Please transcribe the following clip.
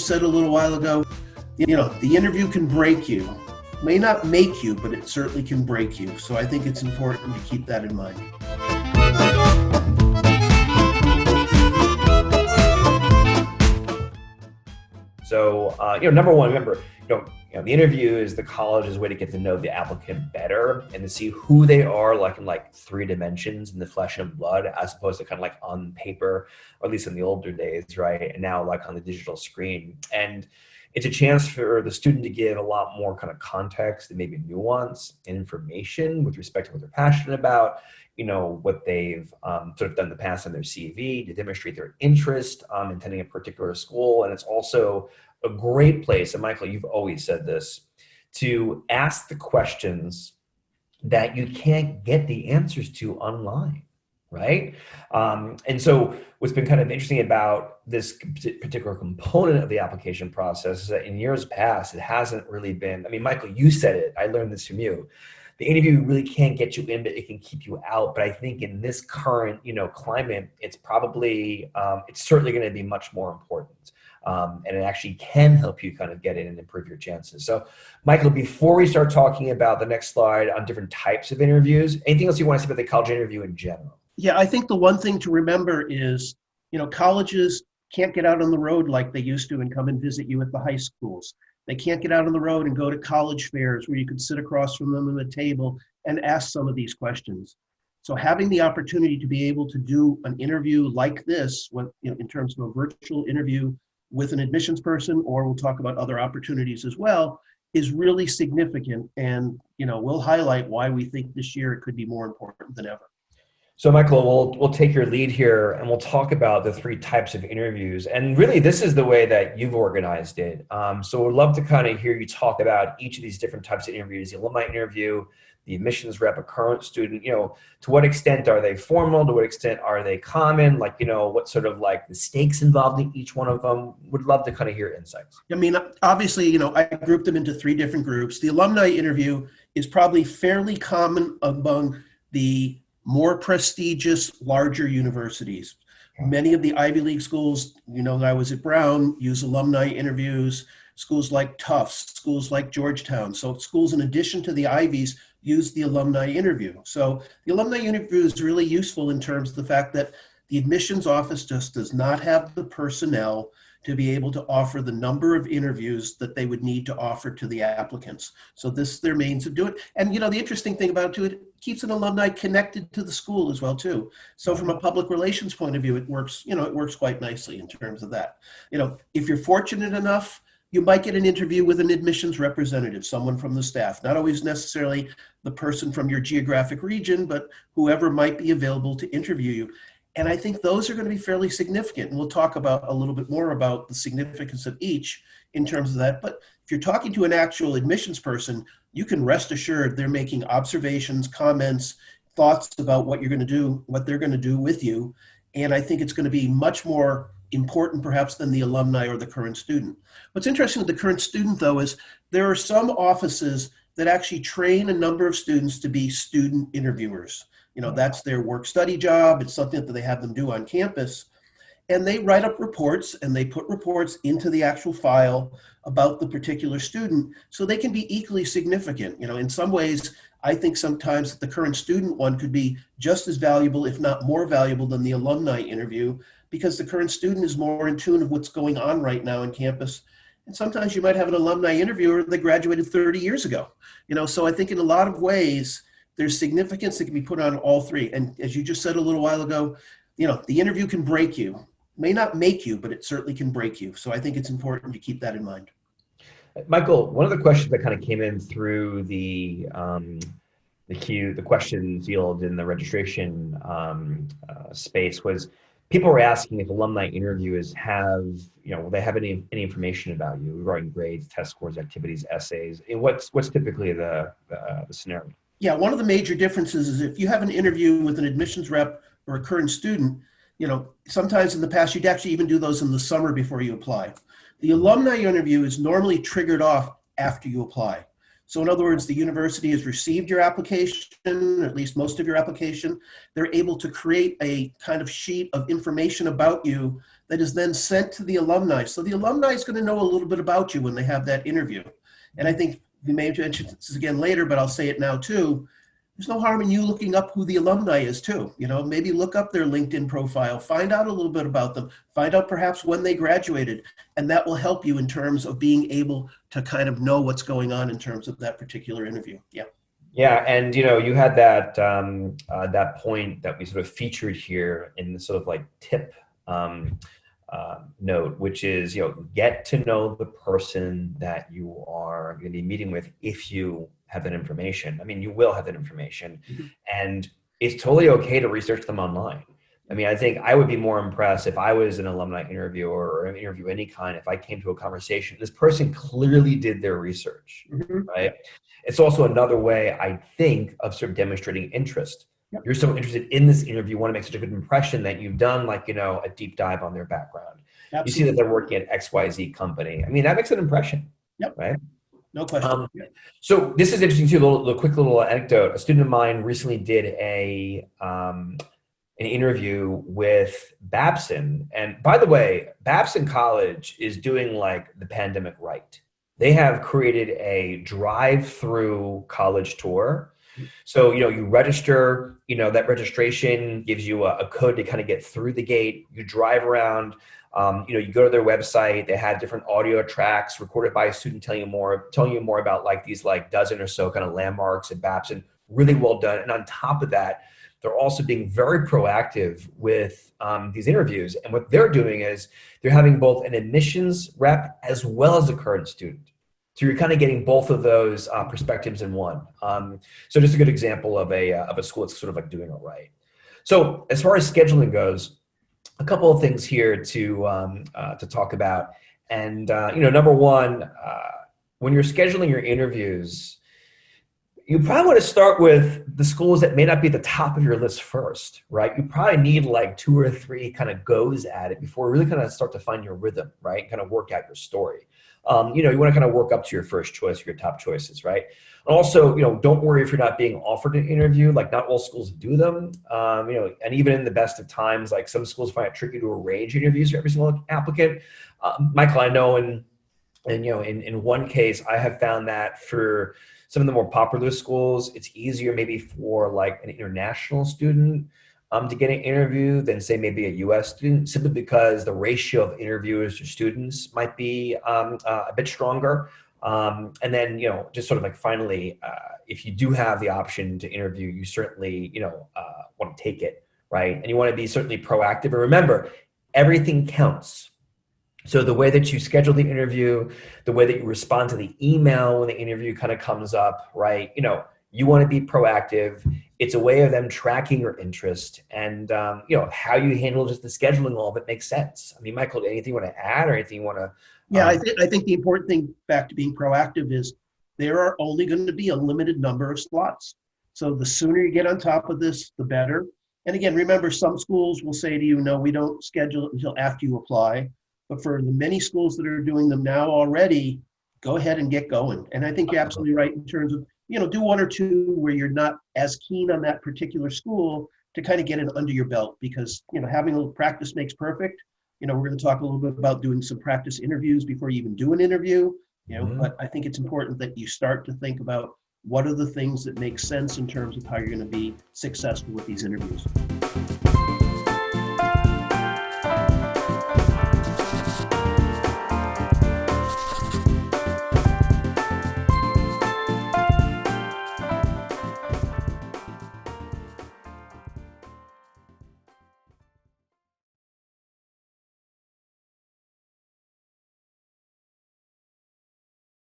said a little while ago, the interview can break you. May not make you, but it certainly can break you. So I think it's important to keep that in mind. So, number one, remember, the interview is the college's way to get to know the applicant better and to see who they are, in three dimensions in the flesh and blood, as opposed to kind of like on paper, or at least in the older days, right? And now like on the digital screen. And it's a chance for the student to give a lot more kind of context and maybe nuance and information with respect to what they're passionate about, what they've sort of done in the past on their CV to demonstrate their interest in attending a particular school. And it's also a great place, and Michael, you've always said this, to ask the questions that you can't get the answers to online, right? And so what's been kind of interesting about this particular component of the application process is that in years past, it hasn't really been, Michael, you said it, I learned this from you. The interview really can't get you in, but it can keep you out. But I think in this current, climate, it's probably, it's certainly going to be much more important. And it actually can help you kind of get in and improve your chances. So, Michael, before we start talking about the next slide on different types of interviews, anything else you want to say about the college interview in general? Yeah, I think the one thing to remember is, colleges can't get out on the road like they used to and come and visit you at the high schools. They can't get out on the road and go to college fairs where you could sit across from them at a table and ask some of these questions. So having the opportunity to be able to do an interview like this, in terms of a virtual interview with an admissions person, or we'll talk about other opportunities as well, is really significant. And, we'll highlight why we think this year it could be more important than ever. So Michael, we'll take your lead here and we'll talk about the three types of interviews. And really, this is the way that you've organized it. So we'd love to kind of hear you talk about each of these different types of interviews: the alumni interview, the admissions rep, a current student. To what extent are they formal? To what extent are they common? What sort of the stakes involved in each one of them? Would love to kind of hear insights. Obviously, I grouped them into three different groups. The alumni interview is probably fairly common among the more prestigious, larger universities. Many of the Ivy League schools, that I was at Brown, use alumni interviews. Schools like Tufts, schools like Georgetown. So schools, in addition to the Ivies, use the alumni interview. So the alumni interview is really useful in terms of the fact that the admissions office just does not have the personnel to be able to offer the number of interviews that they would need to offer to the applicants. So this is their means of doing it. And the interesting thing about it too, it keeps an alumni connected to the school as well too. So from a public relations point of view, it works, it works quite nicely in terms of that. If you're fortunate enough, you might get an interview with an admissions representative, someone from the staff, not always necessarily the person from your geographic region, but whoever might be available to interview you. And I think those are going to be fairly significant. And we'll talk about a little bit more about the significance of each in terms of that. But if you're talking to an actual admissions person, you can rest assured they're making observations, comments, thoughts about what you're going to do, what they're going to do with you. And I think it's going to be much more important perhaps than the alumni or the current student. What's interesting with the current student, though, is there are some offices that actually train a number of students to be student interviewers. That's their work-study job. It's something that they have them do on campus. And they write up reports and they put reports into the actual file about the particular student so they can be equally significant. In some ways, I think sometimes the current student one could be just as valuable, if not more valuable, than the alumni interview, because the current student is more in tune of what's going on right now on campus. And sometimes you might have an alumni interviewer that graduated 30 years ago. So I think in a lot of ways, there's significance that can be put on all three. And as you just said a little while ago, the interview can break you. May not make you, but it certainly can break you. So I think it's important to keep that in mind. Michael, one of the questions that kind of came in through the question field in the registration space was people were asking if alumni interviewers will they have any information about you regarding grades, test scores, activities, essays? What's typically the scenario? Yeah, one of the major differences is if you have an interview with an admissions rep or a current student, sometimes in the past, you'd actually even do those in the summer before you apply. The alumni interview is normally triggered off after you apply. So in other words, the university has received your application, or at least most of your application. They're able to create a kind of sheet of information about you that is then sent to the alumni. So the alumni is going to know a little bit about you when they have that interview. And I think we may mention this again later, but I'll say it now too. There's no harm in you looking up who the alumni is too. Maybe look up their LinkedIn profile, find out a little bit about them, find out perhaps when they graduated, and that will help you in terms of being able to kind of know what's going on in terms of that particular interview. Yeah. Yeah, and you had that that point that we sort of featured here in the sort of like tip note, which is get to know the person that you are going to be meeting with if you have that information. I mean, you will have that information, and it's totally okay to research them online. I mean, I think I would be more impressed if I was an alumni interviewer or an interview of any kind, if I came to a conversation, this person clearly did their research, right? It's also another way, I think, of sort of demonstrating interest. Yep. You're so interested in this interview, you want to make such a good impression that you've done like, a deep dive on their background. Absolutely. You see that they're working at XYZ company. I mean, that makes an impression, right? No question. So this is interesting too, a quick little anecdote. A student of mine recently did an interview with Babson. And by the way, Babson College is doing like the pandemic right. They have created a drive-through college tour. So, you register, that registration gives you a code to kind of get through the gate. You drive around, you go to their website. They have different audio tracks recorded by a student telling you more about like these like dozen or so kind of landmarks at Babson. Really well done. And on top of that, they're also being very proactive with these interviews. And what they're doing is they're having both an admissions rep as well as a current student. So you're kind of getting both of those perspectives in one. So just a good example of a school that's sort of like doing it right. So as far as scheduling goes, a couple of things here to talk about. And number one, when you're scheduling your interviews, you probably want to start with the schools that may not be at the top of your list first, right? You probably need like 2 or 3 kind of goes at it before you really kind of start to find your rhythm, right? Kind of work out your story. You want to kind of work up to your first choice, your top choices, right? And also, don't worry if you're not being offered an interview. Like not all schools do them. And even in the best of times, like some schools find it tricky to arrange interviews for every single applicant. Michael, I know in one case, I have found that for some of the more popular schools, it's easier maybe for like an international student to get an interview than say maybe a U.S. student, simply because the ratio of interviewers to students might be a bit stronger. And then, just sort of like finally, if you do have the option to interview, you certainly, want to take it, right? And you want to be certainly proactive. And remember, everything counts. So the way that you schedule the interview, the way that you respond to the email when the interview kind of comes up, right? You want to be proactive. It's a way of them tracking your interest, and how you handle just the scheduling, all of it makes sense. I mean, Michael, anything you want to add or anything you want to? Yeah, I think the important thing back to being proactive is there are only going to be a limited number of slots. So the sooner you get on top of this, the better. And again, remember, some schools will say to you, no, we don't schedule it until after you apply. But for the many schools that are doing them now already, go ahead and get going. And I think you're absolutely right in terms of, do 1 or 2 where you're not as keen on that particular school to kind of get it under your belt, because, having a little practice makes perfect. We're going to talk a little bit about doing some practice interviews before you even do an interview, but I think it's important that you start to think about what are the things that make sense in terms of how you're going to be successful with these interviews.